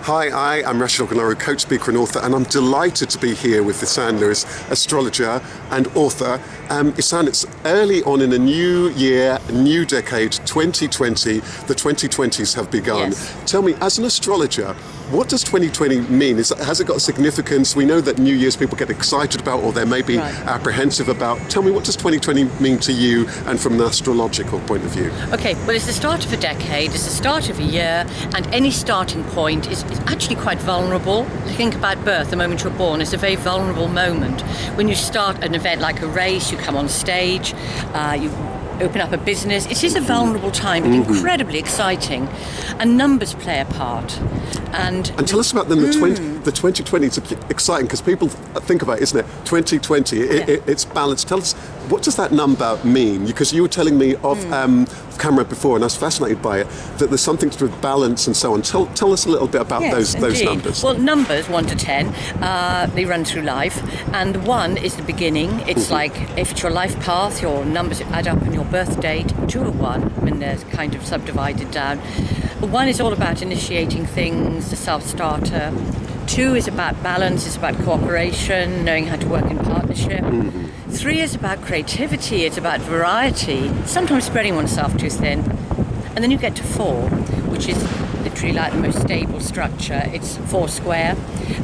Hi, I'm Rasheed Ogunlaru, coach, speaker and author, and I'm delighted to be here with Isan Lewis, astrologer and author. Isan, it's early on in a new year, new decade, 2020. The 2020s have begun. Yes. Tell me, as an astrologer, what does 2020 mean? Has it got significance? We know that New Year's people get excited about, or they may be apprehensive about. Tell me, what does 2020 mean to you and from an astrological point of view? Okay, well, it's the start of a decade, it's the start of a year, and any starting point is actually quite vulnerable. Think about birth, the moment you're born, it's a very vulnerable moment. When you start an event like a race, you come on stage, you open up a business, it is a vulnerable time, but incredibly exciting, and numbers play a part. And tell us about them. The 2020 is exciting because people think about it, isn't it? 2020, it's balanced. Tell us, what does that number mean? Because you were telling me off camera before, and I was fascinated by it, that there's something to do with balance and so on. Tell us a little bit about those numbers. Well, numbers 1 to 10, they run through life, and 1 is the beginning. It's like if it's your life path, your numbers add up in your birth date. 2 are 1, when they're kind of subdivided down. 1 is all about initiating things, the self-starter. 2 is about balance, it's about cooperation, knowing how to work in partnership. 3 is about creativity, it's about variety, sometimes spreading oneself too thin. And then you get to 4, which is literally like the most stable structure. It's 4 square,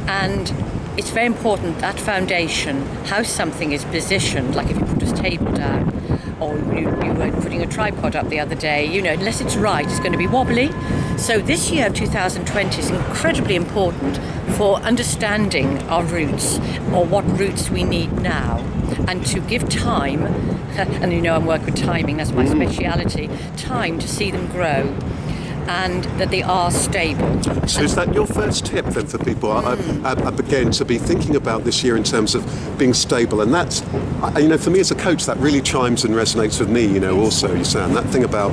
and it's very important, that foundation, how something is positioned, like if you put a table down, or you were putting a tripod up the other day, unless it's right, it's going to be wobbly. So this year of 2020 is incredibly important for understanding our roots, or what roots we need now, and to give time, and I'm working with timing, that's my speciality, time to see them grow, and that they are stable. So is that your first tip then for people again to be thinking about this year in terms of being stable? And that's, for me as a coach, that really chimes and resonates with me, also, Isan, that thing about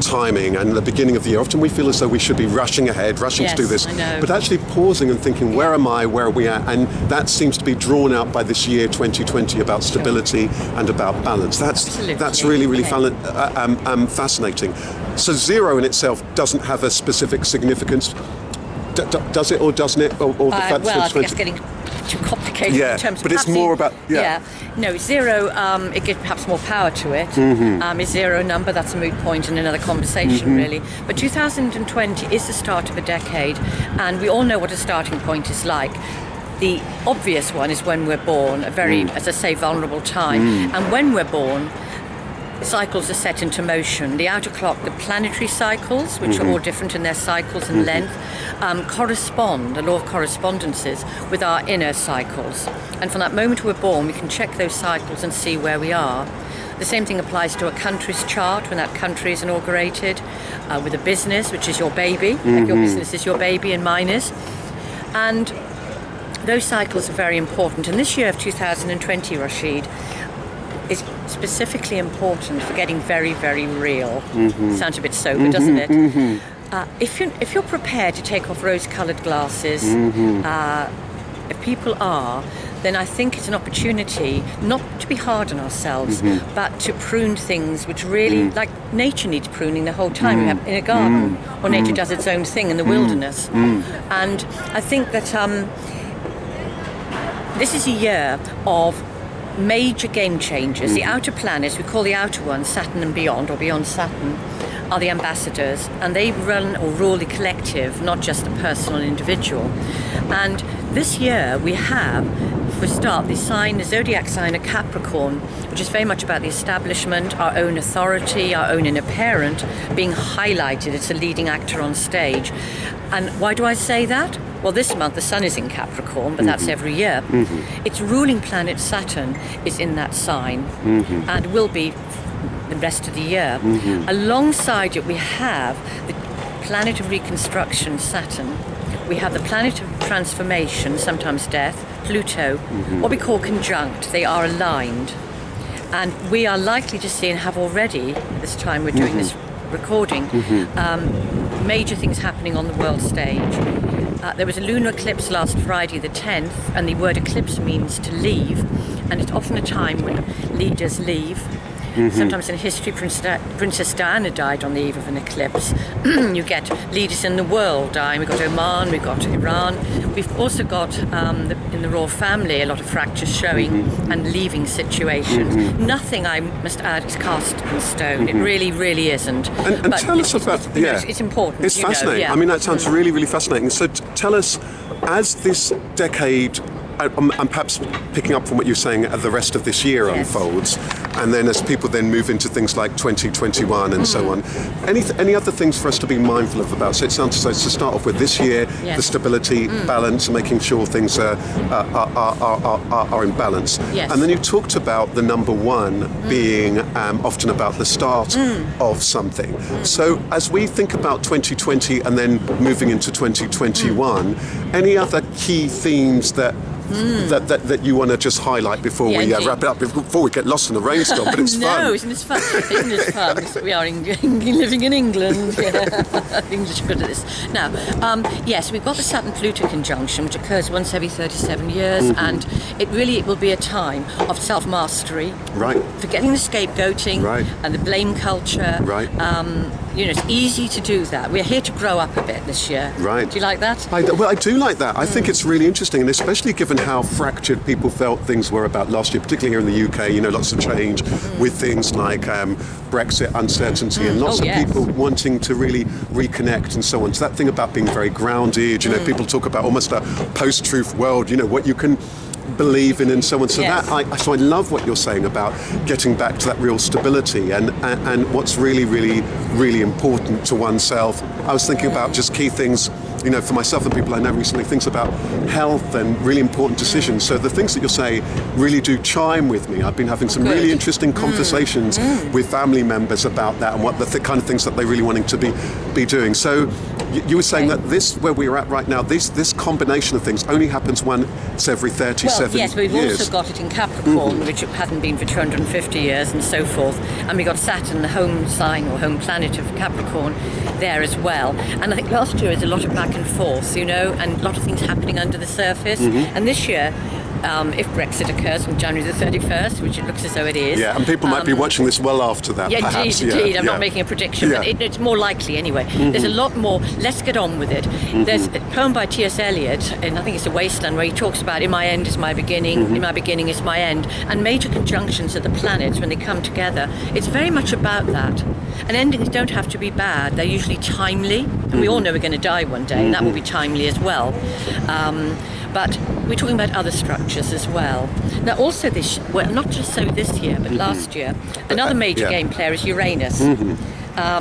timing and the beginning of the year. Often we feel as though we should be rushing ahead, rushing to do this, but actually pausing and thinking, where am I, where are we at? And that seems to be drawn out by this year 2020 about stability and about balance. That's really fascinating. So 0 in itself doesn't have a specific significance, does it, or doesn't it? Or the fact well, I think it's getting too complicated in terms of... but it's more about... No, 0, it gives perhaps more power to it. Is 0 a number? That's a moot point in another conversation, really. But 2020 is the start of a decade, and we all know what a starting point is like. The obvious one is when we're born, a very, as I say, vulnerable time. And when we're born, cycles are set into motion. The outer clock, the planetary cycles, which are all different in their cycles and length, correspond, the law of correspondences, with our inner cycles. And from that moment we're born, we can check those cycles and see where we are. The same thing applies to a country's chart when that country is inaugurated, with a business, which is your baby. Like your business is your baby and mine is. And those cycles are very important. And this year of 2020, Rasheed, is specifically important for getting very, very real. Sounds a bit sober, doesn't it? If you're prepared to take off rose-coloured glasses, if people are, then I think it's an opportunity not to be hard on ourselves, but to prune things which really, like nature needs pruning the whole time. We have in a garden, or nature does its own thing in the wilderness. And I think that this is a year of major game changers. The outer planets, we call the outer ones Saturn and beyond, or beyond Saturn, are the ambassadors, and they run or rule the collective, not just the personal individual. And this year we have, for a start, the zodiac sign of Capricorn, which is very much about the establishment, our own authority, our own inner parent being highlighted. It's a leading actor on stage. And why do I say that? Well, this month the sun is in Capricorn, but that's every year. Its ruling planet Saturn is in that sign, and will be the rest of the year. Alongside it we have the planet of reconstruction, Saturn. We have the planet of transformation, sometimes death, Pluto, what we call conjunct. They are aligned. And we are likely to see, and have already, this time we're doing this recording, major things happening on the world stage. There was a lunar eclipse last Friday the 10th, and the word eclipse means to leave, and it's often a time when leaders leave. Sometimes in history, Princess Diana died on the eve of an eclipse. You get leaders in the world dying. We've got Oman, we've got Iran. We've also got, in the royal family, a lot of fractures showing and leaving situations. Nothing, I must add, is cast in stone. It really, really isn't. And tell us about... It's important. It's fascinating. I mean, that sounds really, really fascinating. So tell us, as this decade... I'm perhaps picking up from what you're saying as the rest of this year unfolds, and then as people then move into things like 2021 and so on. Any other things for us to be mindful of about? So it sounds so to start off with this year, the stability, balance, and making sure things are in balance. Yes. And then you talked about the number one being often about the start of something. So as we think about 2020 and then moving into 2021, any other key themes that you want to just highlight before we wrap it up, before we get lost in the rainstorm? But it's fun. No, isn't it fun? Isn't it fun? We are living in England. Yeah. English are good at this. Now, yes, we've got the Saturn-Pluto conjunction, which occurs once every 37 years, and it will be a time of self-mastery, forgetting the scapegoating and the blame culture. It's easy to do that. We're here to grow up a bit this year. Do you like that? I do like that. I think it's really interesting, and especially given how fractured people felt things were about last year, particularly here in the UK, lots of change with things like Brexit uncertainty and lots of people wanting to really reconnect and so on. So that thing about being very grounded, people talk about almost a post-truth world, what you can believe in and so on. So so I love what you're saying about getting back to that real stability and what's really, really, really important to oneself. I was thinking about just key things, for myself and people I know recently, things about health and really important decisions. So the things that you're saying really do chime with me. I've been having some really interesting conversations with family members about that and what the kind of things that they're really wanting to be doing. So you were saying that this, where we're at right now, this combination of things only happens once every 37 years. Yes, we've also got it in Capricorn, which it hadn't been for 250 years and so forth. And we got Saturn, the home sign or home planet of Capricorn, there as well. And I think last year was a lot of back and forth, and a lot of things happening under the surface. And this year, if Brexit occurs on January the 31st, which it looks as though it is. Yeah, and people might be watching this well after that, perhaps. Indeed. I'm not making a prediction, but it's more likely anyway. There's a lot more. Let's get on with it. There's a poem by T.S. Eliot, and I think it's A Wasteland, where he talks about in my end is my beginning, in my beginning is my end. And major conjunctions of the planets, when they come together, it's very much about that. And endings don't have to be bad. They're usually timely, and we all know we're going to die one day, and that will be timely as well. But we're talking about other structures as well. Now, also not just so this year, but last year, another major game player is Uranus,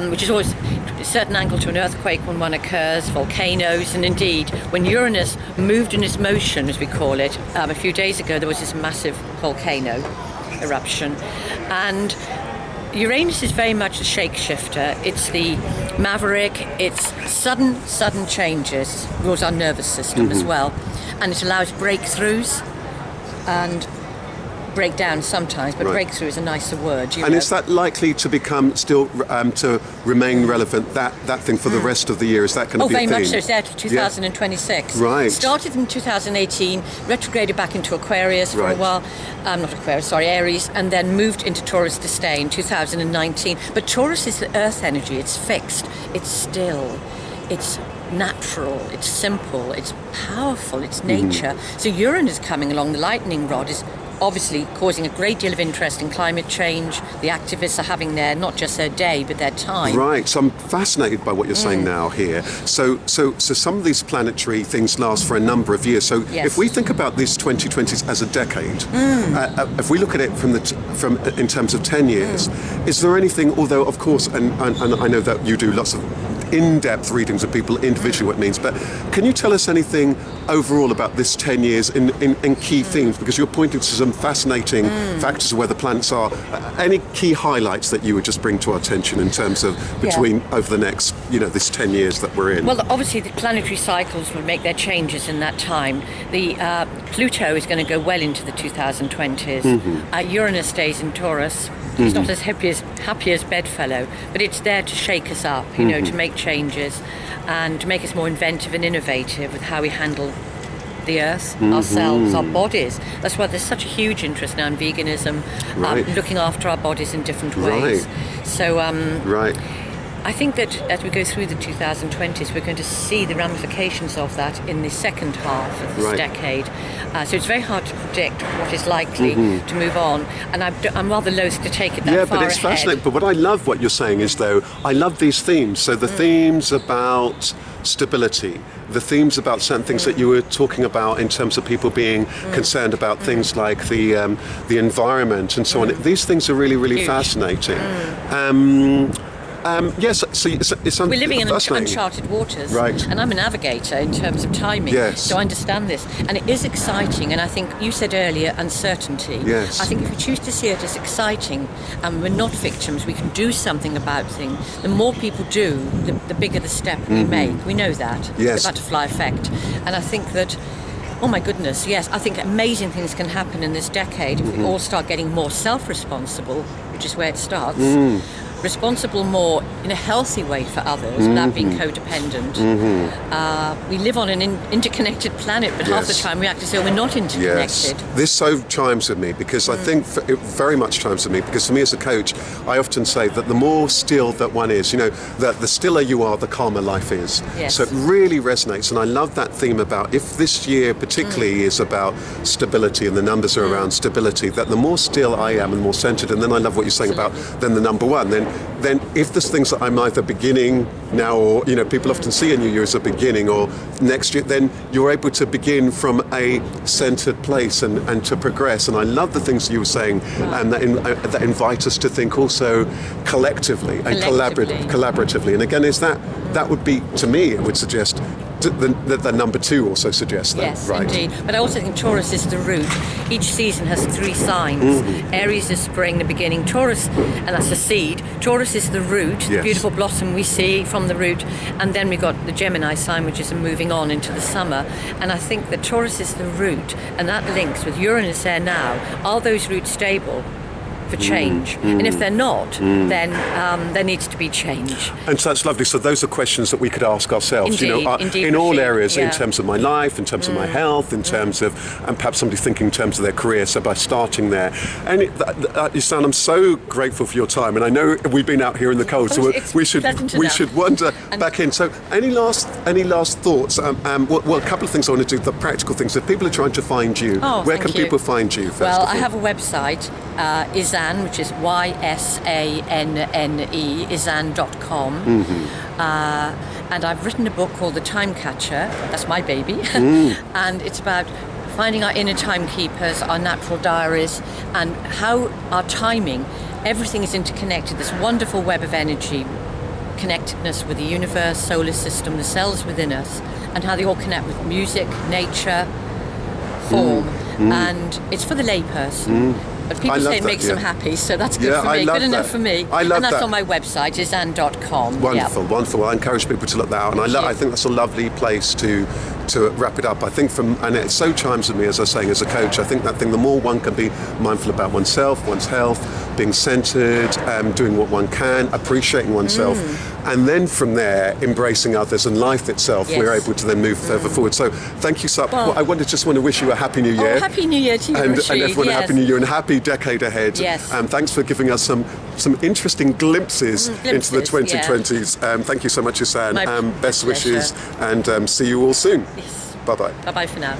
which is always a certain angle to an earthquake when one occurs, volcanoes, and indeed, when Uranus moved in its motion, as we call it, a few days ago, there was this massive volcano eruption. And Uranus is very much a shapeshifter. It's the maverick. It's sudden changes, rules our nervous system as well. And it allows breakthroughs and breakdowns sometimes, but breakthrough is a nicer word. And is that likely to become still to remain relevant? That thing for the rest of the year, is that going to be a theme? Very much so. It's there to 2026. Right. Started in 2018, retrograded back into Aquarius for a while. Not Aquarius, sorry, Aries, and then moved into Taurus to stay in 2019. But Taurus is the earth energy. It's fixed. It's still. It's natural, it's simple, it's powerful, it's nature. So Uranus coming along, the lightning rod, is obviously causing a great deal of interest in climate change. The activists are having not just their day, but their time. Right, so I'm fascinated by what you're saying now here. So some of these planetary things last for a number of years. So if we think about these 2020s as a decade, if we look at it from in terms of 10 years, is there anything, although of course, and I know that you do lots of in-depth readings of people individually what it means, but can you tell us anything overall about this 10 years in key themes, because you're pointing to some fascinating factors of where the planets are. Any key highlights that you would just bring to our attention in terms of between over the next this 10 years that we're in? Well, obviously the planetary cycles will make their changes in that time. The Pluto is going to go well into the 2020s. Uranus stays in Taurus. It's not as happy as bedfellow, but it's there to shake us up, to make changes and to make us more inventive and innovative with how we handle the earth, ourselves, our bodies. That's why there's such a huge interest now in veganism, Right. looking after our bodies in different ways. Right. So Right. I think that as we go through the 2020s, we're going to see the ramifications of that in the second half of this Right. decade. So it's very hard to predict what is likely to move on, and I'm rather loath to take it that Yeah, far but it's ahead. fascinating. But what I love what you're saying is, though, I love these themes. So the themes about stability, the themes about certain things that you were talking about in terms of people being concerned about things like the environment and so on. These things are really, really Huge. fascinating. Yes, so it's We're living in fascinating. uncharted waters, Right. and I'm a navigator in terms of timing, Yes. so I understand this. And it is exciting, and I think you said earlier, uncertainty. Yes. I think if we choose to see it as exciting, and we're not victims, we can do something about things. The more people do, the bigger the step we make. We know that. Yes. The butterfly effect. And I think that, oh my goodness, yes, I think amazing things can happen in this decade if we all start getting more self-responsible, which is where it starts. Responsible more in a healthy way for others without being codependent. We live on an interconnected planet, but half the Yes. time we act as though we're not interconnected. Yes, this so chimes with me because I think it very much chimes with me because for me as a coach, I often say that the more still that one is, that the stiller you are, the calmer life is. Yes. So it really resonates, and I love that theme about if this year particularly is about stability and the numbers are around stability, that the more still I am and more centered, and then I love what you're saying about then the number one, then if there's things that I'm either beginning now or, people often see a new year as a beginning or next year, then you're able to begin from a centered place and to progress. And I love the things you were saying and that invite us to think also collectively and collaboratively. And again, that would be, to me, it would suggest the number two also suggests that, Yes, right? indeed. But I also think Taurus is the root. Each season has 3 signs. Aries is spring, the beginning. Taurus, and that's the seed. Taurus is the root, the Yes. beautiful blossom we see from the root. And then we got the Gemini sign, which is moving on into the summer. And I think that Taurus is the root, and that links with Uranus there now. Are those roots stable for change? And if they're not, then there needs to be change. And so that's lovely. So those are questions that we could ask ourselves, Indeed, in all Rasheed. areas, in Yeah. terms of my life, in terms of my health, in terms of, and perhaps somebody thinking in terms of their career. So by starting there, and Isan, I'm so grateful for your time. And I know we've been out here in the cold, so It's we should pleasant enough. wander back in. So any last thoughts? Well, a couple of things I want to do. The practical things. If people are trying to find you, where thank can you. people find you? First Well, of I all? have a website, Isan, which is YSANNE, isan.com. And I've written a book called The Time Catcher. That's my baby. And it's about finding our inner timekeepers, our natural diaries, and how our timing, everything is interconnected. This wonderful web of energy, connectedness with the universe, solar system, the cells within us, and how they all connect with music, nature, form. And it's for the layperson. But people I love say it that, makes them happy, so that's good Yeah, for I me. love Good enough that. for me. I love and that's that. on my website, isan.com. Wonderful, wonderful. I encourage people to look that out, and I think that's a lovely place to wrap it up. I think and it so chimes with me, as I was saying, as a coach. I think that thing, the more one can be mindful about oneself, one's health, being centered, doing what one can, appreciating oneself, and then from there, embracing others and life itself, Yes. we're able to then move further forward. So thank you so much. I just want to wish you a happy new year. Oh, Happy New Year to you, and Rasheed. everyone Yes. a happy new year and a happy decade ahead. Yes. Thanks for giving us some interesting glimpses into the Glimpses, yeah. 2020s. Thank you so much, Isan. My Best pleasure. wishes, and see you all soon. Yes. Bye-bye. Bye-bye for now.